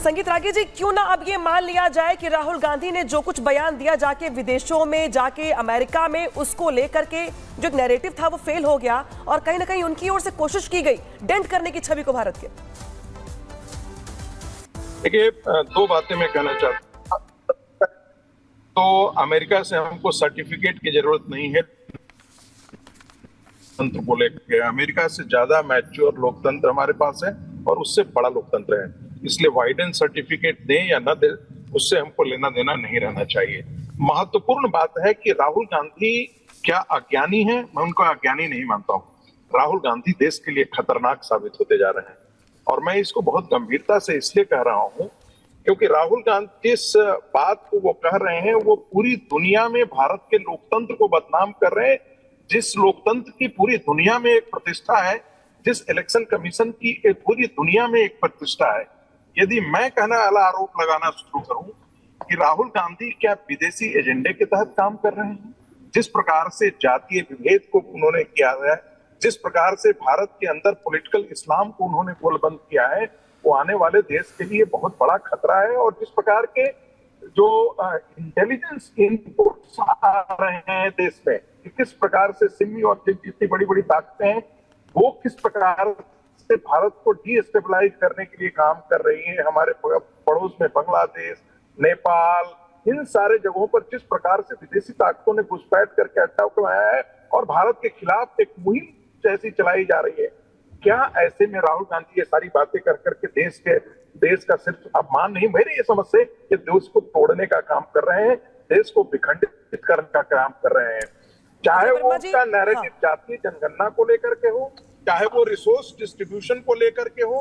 संगीत रागी जी, क्यों ना अब ये मान लिया जाए कि राहुल गांधी ने जो कुछ बयान दिया जाके विदेशों में, जाके अमेरिका में, उसको लेकर के जो एक नैरेटिव था वो फेल हो गया और कहीं ना कहीं उनकी ओर से कोशिश की गई डेंट करने की छवि को भारत के। देखिए, दो बातें मैं कहना चाहता हूं। तो अमेरिका से हमको सर्टिफिकेट की जरूरत नहीं है लोकतंत्र को लेकर। अमेरिका से ज्यादा मैच्योर लोकतंत्र हमारे पास है और उससे बड़ा लोकतंत्र है, इसलिए वाइडेन सर्टिफिकेट दें या न दें उससे हमको लेना देना नहीं रहना चाहिए। महत्वपूर्ण बात है कि राहुल गांधी क्या अज्ञानी है? मैं उनको अज्ञानी नहीं मानता हूं। राहुल गांधी देश के लिए खतरनाक साबित होते जा रहे हैं और मैं इसको बहुत गंभीरता से इसलिए कह रहा हूं क्योंकि राहुल गांधी जिस बात को वो कह रहे हैं वो पूरी दुनिया में भारत के लोकतंत्र को बदनाम कर रहे हैं। जिस लोकतंत्र की पूरी दुनिया में एक प्रतिष्ठा है, जिस इलेक्शन कमीशन की पूरी दुनिया में एक प्रतिष्ठा है, यदि मैं कहने वाला आरोप लगाना शुरू करूं कि राहुल गांधी क्या विदेशी एजेंडे के तहत काम कर रहे हैं, जिस प्रकार से जातीय विभेद को उन्होंने किया है, जिस प्रकार से भारत के अंदर पॉलिटिकल इस्लाम को उन्होंने गोलबंद किया है, वो आने वाले देश के लिए बहुत बड़ा खतरा है। और जिस प्रकार के जो इंटेलिजेंस इनपुट्स आ रहे हैं देश में, किस प्रकार से सिमी और जितनी बड़ी बड़ी ताकतें हैं वो किस प्रकार से भारत को डीस्टेबलाइज करने के लिए काम कर रही है। हमारे पड़ोस में बांग्लादेश, नेपाल, इन सारे जगहों पर जिस प्रकार से विदेशी ताकतों ने घुसपैठ करके अड्डा करवाया है और भारत के खिलाफ एक मुहिम जैसी चलाई जा रही है, क्या ऐसे में राहुल गांधी ये सारी बातें कर करके देश का सिर्फ अपमान नहीं, मेरी ये समझ से कि देश को तोड़ने का काम कर रहे हैं, देश को विखंडित करने का काम कर रहे हैं। चाहे वो उसका नैरेटिव जातीय जनगणना को लेकर के हो, चाहे वो रिसोर्स डिस्ट्रीब्यूशन को लेकर के हो,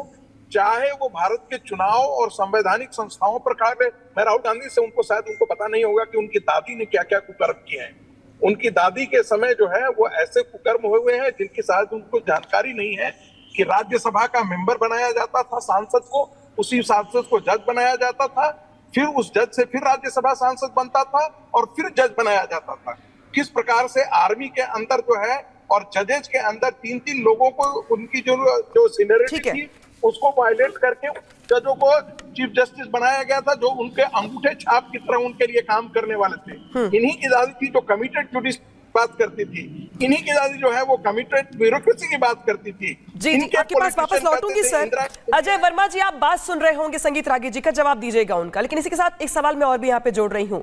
चाहे वो भारत के चुनाव और संवैधानिक संस्थाओं पर खास है। मैं राहुल गांधी से उनको पता नहीं होगा कि उनकी दादी ने क्या क्या कुकर्म किए हैं। उनकी दादी के समय जो है वो ऐसे कुकर्म हुए हैं जिनकी शायद उनको जानकारी नहीं है कि राज्यसभा का मेंबर बनाया जाता था सांसद को, उसी सांसद को जज बनाया जाता था, फिर उस जज से फिर राज्यसभा सांसद बनता था और फिर जज बनाया जाता था। किस प्रकार से आर्मी के अंदर जो है और जजेज के अंदर 3-3 लोगों को उनकी जो सीनियरिटी थी उसको वायलेट करके जजों को चीफ जस्टिस बनाया गया था, जो उनके अंगूठे छाप की तरह उनके लिए काम करने वाले थे। इन्हीं की दादी थी जो कमिटेड जुडिशरी बात करती थी, इन्हीं की दादी जो है वो कमिटेड ब्यूरोक्रेसी की बात करती थी। जी, आपके पास वापस लौटूंगी सर। अजय वर्मा जी, आप बात सुन रहे होंगे, संगीत रागी जी का जवाब दीजिएगा उनका, लेकिन इसी के साथ एक सवाल मैं और भी यहाँ पे जोड़ रही हूँ।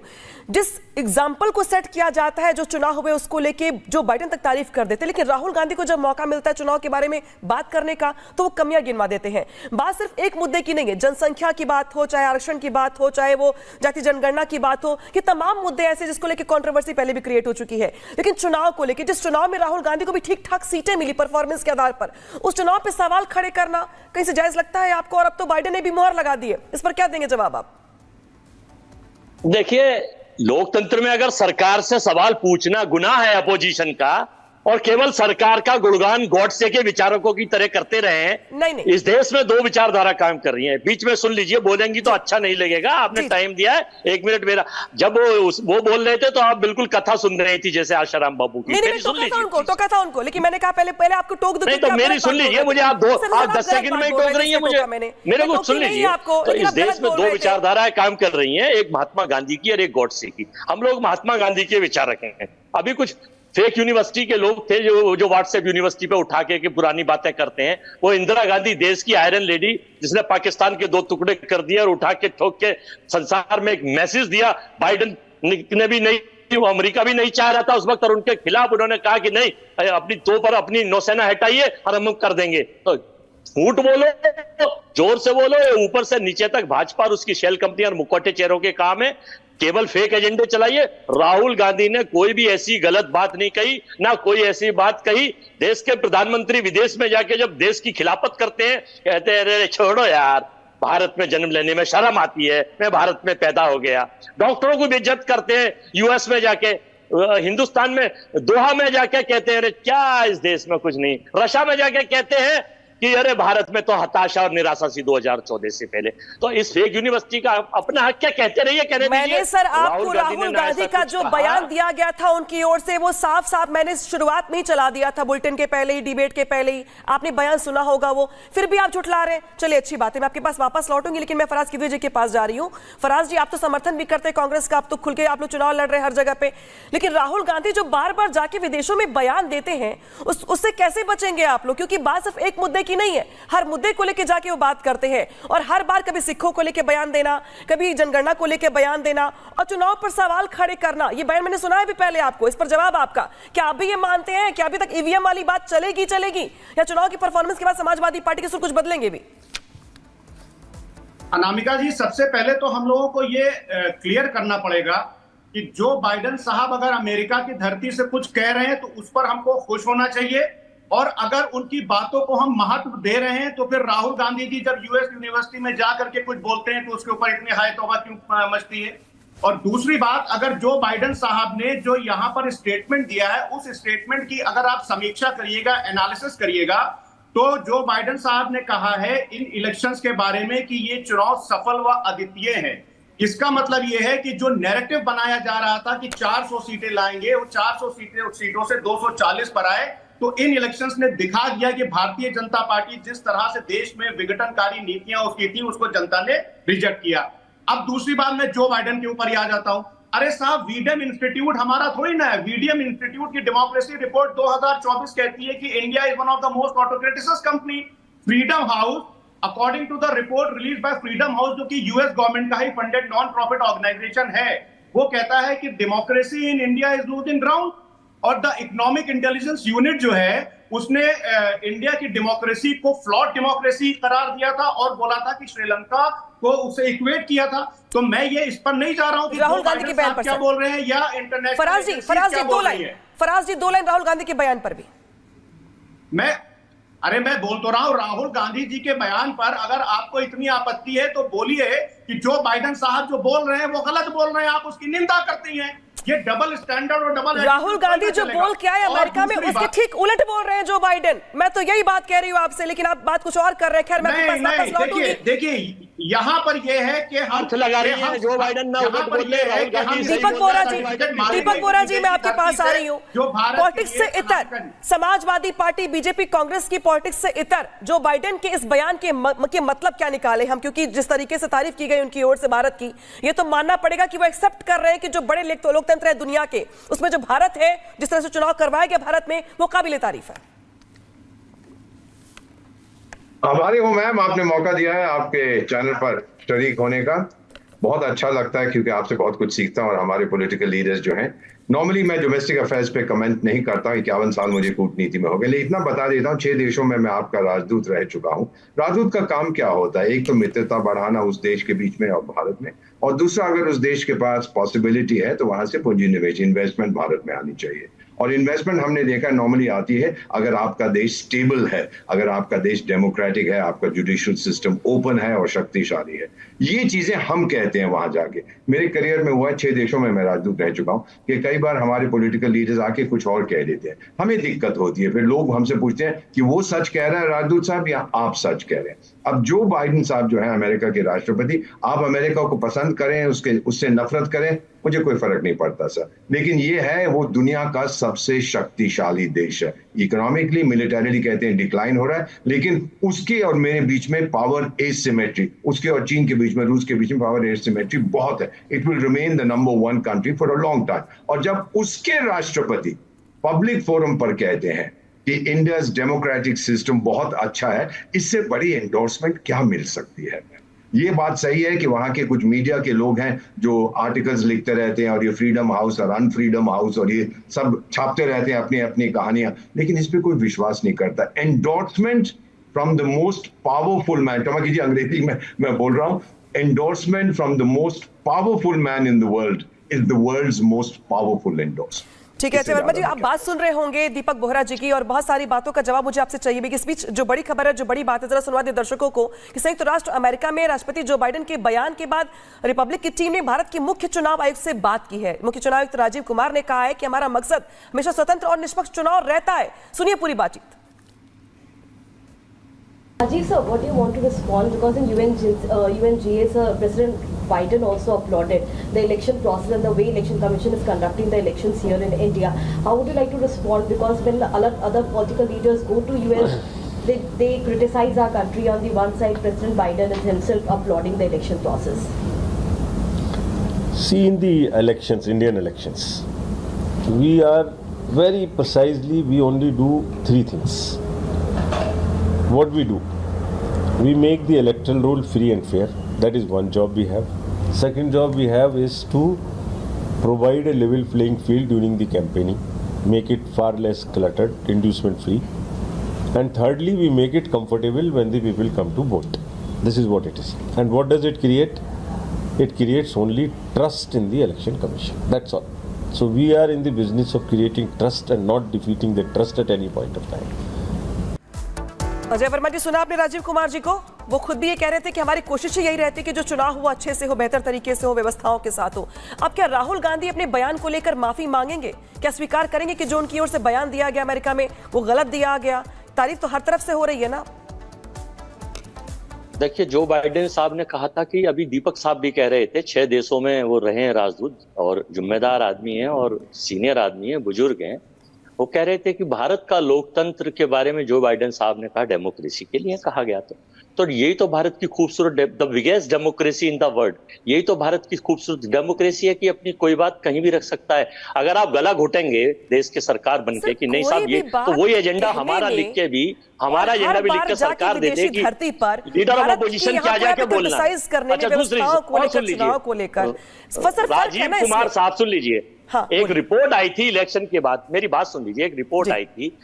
जिस एग्जाम्पल को सेट किया जाता है, जो चुनाव हुए उसको लेके जो बाइडेन तक तारीफ कर देते हैं, लेकिन राहुल गांधी को जब मौका मिलता है चुनाव के बारे में बात करने का तो वो कमियां गिनवा देते हैं। बात सिर्फ एक मुद्दे की नहीं है, जनसंख्या की बात हो, चाहे आरक्षण की बात हो, चाहे वो जातीय जनगणना की बात हो, कि तमाम मुद्दे ऐसे जिसको लेकर कंट्रोवर्सी पहले भी क्रिएट हो चुकी है। लेकिन चुनाव को लेकर, जिस चुनाव में राहुल गांधी को भी ठीक ठाक सीटें मिली परफॉर्मेंस के आधार पर, उस चुनाव पे सवाल खड़े करना कहीं से जायज लगता है आपको? और अब तो बाइडेन ने भी मोहर लगा दी है, इस पर क्या देंगे जवाब आप? देखिए, लोकतंत्र में अगर सरकार से सवाल पूछना गुनाह है अपोजिशन का, और केवल सरकार का गुणगान गॉडसे के विचारकों की तरह करते रहे हैं। नहीं। इस देश में दो विचारधारा काम कर रही है। बीच में सुन लीजिए, बोलेंगी तो अच्छा नहीं लगेगा। आपने टाइम दिया है 1 मिनट मेरा। जब वो बोल रहे थे तो आप बिल्कुल कथा सुन रही थी, जैसे आशाराम बाबू की। नहीं, टोका था उनको, लेकिन मैंने कहा पहले आपको टोक दूं। नहीं तो मेरी सुन लीजिए, मुझे आप 10 सेकंड में टोक रही है मुझे, मेरे को सुन लीजिए। तो इस देश में दो विचारधाराएं काम कर रही है, एक महात्मा गांधी की और एक गॉडसे की। हम लोग महात्मा गांधी के विचारक हैं। अभी कुछ फेक यूनिवर्सिटी के लोग थे जो व्हाट्सएप यूनिवर्सिटी पे उठा के पुरानी बातें करते हैं। वो इंदिरा गांधी, देश की आयरन लेडी, जिसने पाकिस्तान के 2 टुकड़े कर दिए और उठा के ठोक के संसार में एक मैसेज दिया। बाइडेन ने भी नहीं, वो अमेरिका भी नहीं चाह रहा था उस वक्त, और उनके खिलाफ उन्होंने कहा कि नहीं, अपनी तोप पर अपनी नौसेना हटाइए और हम कर देंगे। तो झूठ बोलो, जोर से बोलो, ऊपर से नीचे तक भाजपा और उसकी शेल कंपनी और मुखौटे चेहरों के काम है। केवल फेक एजेंडे चलाइए। राहुल गांधी ने कोई भी ऐसी गलत बात नहीं कही, ना कोई ऐसी बात कही। देश के प्रधानमंत्री विदेश में जाके जब देश की खिलाफत करते हैं, कहते हैं अरे छोड़ो यार, भारत में जन्म लेने में शर्म आती है, मैं भारत में पैदा हो गया। डॉक्टरों को भी इज्जत करते हैं, यूएस में जाके, हिंदुस्तान में दोहा में जाके कहते हैं अरे क्या इस देश में कुछ नहीं। रशिया में जाके कहते हैं कि अरे भारत में तो हताशा और निराशा सी 2014 से पहले। तो इस फेक यूनिवर्सिटी का अपना हक क्या कहते रहिए, कहने दीजिए। मैंने सर आपको राहुल गांधी का जो बयान दिया गया था उनकी ओर से, वो साफ साफ मैंने शुरुआत में ही चला दिया था, बुलेटिन के पहले ही, डिबेट के पहले ही आपने बयान सुना होगा वो, फिर भी आप झुठला रहे हैं। चलिए अच्छी बात है, मैं आपके पास वापस लौटूंगी, लेकिन मैं फराज किदवई जी के पास जा रही हूँ। फराज जी, आप तो समर्थन भी करते हैं कांग्रेस का, आप तो खुल के आप लोग चुनाव लड़ रहे हैं हर जगह पे, लेकिन राहुल गांधी जो बार बार जाके विदेशों में बयान देते हैं उससे कैसे बचेंगे आप लोग? क्योंकि बात सिर्फ एक मुद्दे की नहीं है, हर मुद्दे को लेकर जाके वो बात करते हैं, और हर बार कभी सिखों को लेकर बयान देना, कभी जनगणना को लेकर बयान देना, और चुनाव पर सवाल खड़े करना। ये बयान मैंने सुना है भी पहले आपको, इस पर जवाब आपका। क्या आप भी ये मानते हैं कि अभी तक ईवीएम वाली बात चलेगी, या चुनाव की परफॉर्मेंस के बाद समाजवादी पार्टी के सुर कुछ बदलेंगे भी? अनामिका जी, सबसे पहले तो हम लोगों को ये क्लियर करना पड़ेगा कि जो बाइडेन साहब अगर अमेरिका की धरती से कुछ कह रहे हैं तो उस पर हमको खुश होना चाहिए, और अगर उनकी बातों को हम महत्व दे रहे हैं तो फिर राहुल गांधी जी जब यूएस यूनिवर्सिटी में जाकर के कुछ बोलते हैं तो उसके ऊपर इतनी हाय तौबा क्यों मचती है? और दूसरी बात, अगर जो बाइडेन साहब ने जो यहाँ पर स्टेटमेंट दिया है, उस स्टेटमेंट की अगर आप समीक्षा करिएगा, एनालिसिस करिएगा, तो जो बाइडेन साहब ने कहा है इन इलेक्शंस के बारे में कि ये चुनाव सफल व अद्वितीय है, इसका मतलब ये है कि जो नैरेटिव बनाया जा रहा था कि 400 सीटें लाएंगे, वो 400 सीटों से 240 पर आए, तो इन इलेक्शंस ने दिखा दिया कि भारतीय जनता पार्टी जिस तरह से देश में विघटनकारी नीतियां उसकी थी, उसको जनता ने रिजेक्ट किया। अब दूसरी बात, मैं जो बाइडेन के ऊपर ही आ जाता हूं। अरे साहब, वीडियम इंस्टीट्यूट हमारा थोड़ी ना है। वीडियम इंस्टीट्यूट की डेमोक्रेसी रिपोर्ट 2024 कहती है कि India is one of the most autocratic country. Freedom House, according to the report release by Freedom House, जो कि यूएस गवर्नमेंट का ही फंडेड नॉन प्रॉफिट ऑर्गेनाइजेशन है, वो कहता है कि democracy in India is losing ground. और द इकोनॉमिक इंटेलिजेंस यूनिट जो है उसने इंडिया की डेमोक्रेसी को फ्लॉट डेमोक्रेसी करार दिया था और बोला था कि श्रीलंका को उसे इक्वेट किया था। तो मैं ये इस पर नहीं जा रहा हूं कि राहुल गांधी के बयान पर क्या बोल रहे हैं या इंटरनेशनल फराज जी दो लाइन राहुल गांधी के बयान पर भी। मैं बोल तो रहा हूं, राहुल गांधी जी के बयान पर अगर आपको इतनी आपत्ति है तो बोलिए कि जो बाइडेन साहब जो बोल रहे हैं वो गलत बोल रहे हैं, आप उसकी निंदा करती हैं। ये डबल स्टैंडर्ड और डबल, राहुल गांधी जो बोल क्या है अमेरिका में, उसके ठीक उलट बोल रहे हैं जो बाइडेन। मैं तो यही बात कह रही हूं आपसे, लेकिन आप बात कुछ और कर रहे हैं। खैर, मैं देखिए यहाँ पर ये है कि हम लगा रही हैं जो बाइडेन ना वोट बोल रहे हैं। दीपक बोरा जी मैं आपके पास आ रही हूँ। पॉलिटिक्स से इतर, समाजवादी पार्टी, बीजेपी, कांग्रेस की पॉलिटिक्स से इतर जो बाइडेन के इस बयान के मतलब क्या निकाले हम? क्योंकि जिस तरीके से तारीफ की गई उनकी ओर से भारत की, ये तो मानना पड़ेगा कि वो एक्सेप्ट कर रहे हैं कि जो बड़े लोकतंत्र है दुनिया के, उसमें जो भारत है, जिस तरह से चुनाव करवाया गया भारत में, वो काबिले तारीफ है। हमारे को मैम, आपने मौका दिया है आपके चैनल पर शरीक होने का, बहुत अच्छा लगता है क्योंकि आपसे बहुत कुछ सीखता हूं। और हमारे पॉलिटिकल लीडर्स जो हैं, नॉर्मली मैं डोमेस्टिक अफेयर्स पे कमेंट नहीं करता हूं, 51 साल मुझे कूटनीति में हो गए, लेकिन इतना बता देता हूं 6 देशों में मैं आपका राजदूत रह चुका हूं। राजदूत का काम क्या होता है? एक तो मित्रता बढ़ाना उस देश के बीच में और भारत में, और दूसरा अगर उस देश के पास पॉसिबिलिटी है तो वहां से पूंजी निवेश, इन्वेस्टमेंट भारत में आनी चाहिए। और इन्वेस्टमेंट हमने देखा नॉर्मली आती है अगर आपका देश स्टेबल है, अगर आपका देश डेमोक्रेटिक है, आपका जुडिशियल सिस्टम ओपन है और शक्तिशाली है। ये चीजें हम कहते हैं वहां जाके। मेरे करियर में हुआ 6 देशों में मैं राजदूत रह चुका हूं कि कई बार हमारे पॉलिटिकल लीडर्स आके कुछ और कह देते हैं, हमें दिक्कत होती है। फिर लोग हमसे पूछते हैं कि वो सच कह रहा है राजदूत साहब या आप सच कह रहे हैं। अब जो बाइडेन साहब जो है अमेरिका के राष्ट्रपति, आप अमेरिका को पसंद करें, उससे नफरत करें, मुझे कोई फर्क नहीं पड़ता सर, लेकिन ये है वो दुनिया का सबसे शक्तिशाली देश है। इकोनॉमिकली, मिलिटरीली कहते हैं डिक्लाइन हो रहा है, लेकिन उसके और मेरे बीच में पावर एसिमेट्री, उसके और चीन के बीच में, रूस के बीच में पावर एसिमेट्री बहुत है। It will remain the number 1 country for a long time. और जब उसके राष्ट्रपति पब्लिक फोरम पर कहते हैं कि इंडियाज डेमोक्रेटिक सिस्टम बहुत अच्छा है, इससे बड़ी एंडोर्समेंट क्या मिल सकती है? ये बात सही है कि वहां के कुछ मीडिया के लोग हैं जो आर्टिकल्स लिखते रहते हैं और ये फ्रीडम हाउस और अनफ्रीडम हाउस और ये सब छापते रहते हैं अपनी अपनी कहानियां, लेकिन इस पे कोई विश्वास नहीं करता। Endorsement from the most powerful man, क्षमा कीजिए अंग्रेजी में मैं बोल रहा हूं, endorsement from the most powerful man in the world is the world's most powerful endorsement. ठीक है वर्मा जी, आप बात सुन रहे होंगे दीपक बोहरा जी की, और बहुत सारी बातों का जवाब मुझे आपसे चाहिए भी। इस बीच जो बड़ी खबर है, जो बड़ी बात है, जरा सुनवा दे दर्शकों को कि संयुक्त राष्ट्र अमेरिका में राष्ट्रपति जो बाइडेन के बयान के बाद रिपब्लिक की टीम ने भारत के मुख्य चुनाव आयुक्त से बात की है। मुख्य चुनाव आयुक्त राजीव कुमार ने कहा है कि हमारा मकसद हमेशा स्वतंत्र और निष्पक्ष चुनाव रहता है। सुनिए पूरी बातचीत। Ajit sir, what do you want to respond? Because in UNGA, sir, President Biden also applauded the election process and the way Election Commission is conducting the elections here in India. How would you like to respond? Because when other political leaders go to US, they criticize our country. On the one side, President Biden is himself applauding the election process. See, in the elections, Indian elections, we are very precisely, we only do three things. What we do? We make the electoral roll free and fair. That is one job we have. Second job we have is to provide a level playing field during the campaigning, make it far less cluttered, inducement free. And thirdly, we make it comfortable when the people come to vote. This is what it is. And what does it create? It creates only trust in the Election Commission. That's all. So we are in the business of creating trust and not defeating the trust at any point of time. Ajay Verma जी, सुना आपने राजीव कुमार जी को? वो खुद भी ये कह रहे थे कि हमारी कोशिश यही रहती है कि जो चुनाव हो अच्छे से हो, बेहतर तरीके से हो, व्यवस्थाओं के साथ हो। अब क्या राहुल गांधी अपने बयान को लेकर माफी मांगेंगे? क्या स्वीकार करेंगे कि जो उनकी ओर से बयान दिया गया अमेरिका में वो गलत दिया गया? तारीफ तो हर तरफ से हो रही है ना। देखिए, जो बाइडेन साहब ने कहा था कि अभी दीपक साहब भी कह रहे थे, 6 देशों में वो रहे हैं राजदूत और जिम्मेदार आदमी हैं और सीनियर आदमी हैं, बुजुर्ग हैं। वो कह रहे थे कि भारत का लोकतंत्र के बारे में जो बाइडेन साहब ने कहा डेमोक्रेसी के लिए कहा गया तो यही तो भारत की खूबसूरत, the biggest democracy in the world, यही तो भारत की खूबसूरत डेमोक्रेसी है कि अपनी कोई बात कहीं भी रख सकता है। अगर आप गला घोटेंगे देश के सरकार बनके कि नहीं साहब ये तो वही एजेंडा हमारा लिख के भी, हमारा एजेंडा भी लिख के सरकार दे देगी, लीडर ऑफ अपोजिशन क्या जाके बोलना। अच्छा, दूसरी राजीव कुमार साहब सुन लीजिए, एक रिपोर्ट आई थी इलेक्शन के बाद, मेरी बात सुन लीजिए, एक रिपोर्ट आई थी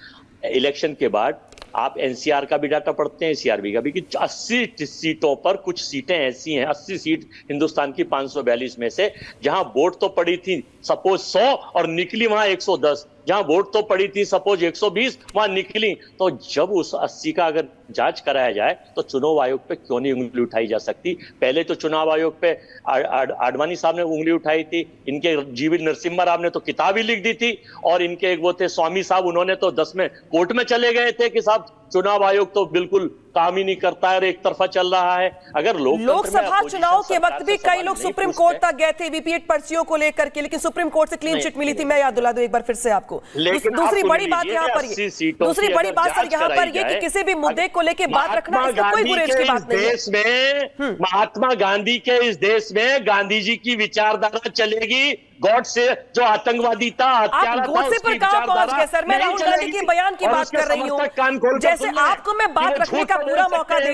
इलेक्शन के बाद, आप एनसीआर का भी डाटा पढ़ते हैं, सीआरबी का भी, कि 80 सीटों पर कुछ सीटें ऐसी हैं, 80 सीट हिंदुस्तान की 542 में से, जहां वोट तो पड़ी थी सपोज 100 और निकली वहां 110, जहां वोट तो पड़ी थी सपोज 120 वहां निकली। तो जब उस 80 का अगर जांच कराया जाए तो चुनाव आयोग पे क्यों नहीं उंगली उठाई जा सकती? पहले तो चुनाव आयोग पे आडवाणी साहब ने उंगली उठाई थी, इनके जीवी नरसिम्हा राव ने तो किताब ही लिख दी थी, और इनके एक वो थे स्वामी साहब, उन्होंने तो 10 में कोर्ट में चले गए थे कि साहब चुनाव आयोग तो बिल्कुल काम ही नहीं करता है और एक तरफा चल रहा है। अगर लोकसभा चुनाव के वक्त भी कई लोग सुप्रीम कोर्ट तक गए थे वीपीएट पर्चियों को लेकर के, लेकिन सुप्रीम कोर्ट से क्लीन चिट मिली थी। मैं याद दिला दूं एक बार फिर से आपको। दूसरी बड़ी बात यहाँ पर, दूसरी बड़ी बात सर यहाँ पर ये कि किसी भी मुद्दे को लेकर बात रखना इसमें कोई गुरेज की बात नहीं है। देश में महात्मा गांधी के इस देश में गांधी जी की विचारधारा चलेगी। गॉड से जो आतंकवादी था, हत्यारा था, उसकी विचारधारा सर, मैं राहुल गांधी के बयान की बात कर रही हूँ। जैसे आपको मैं बात रखने का पूरा मौका दे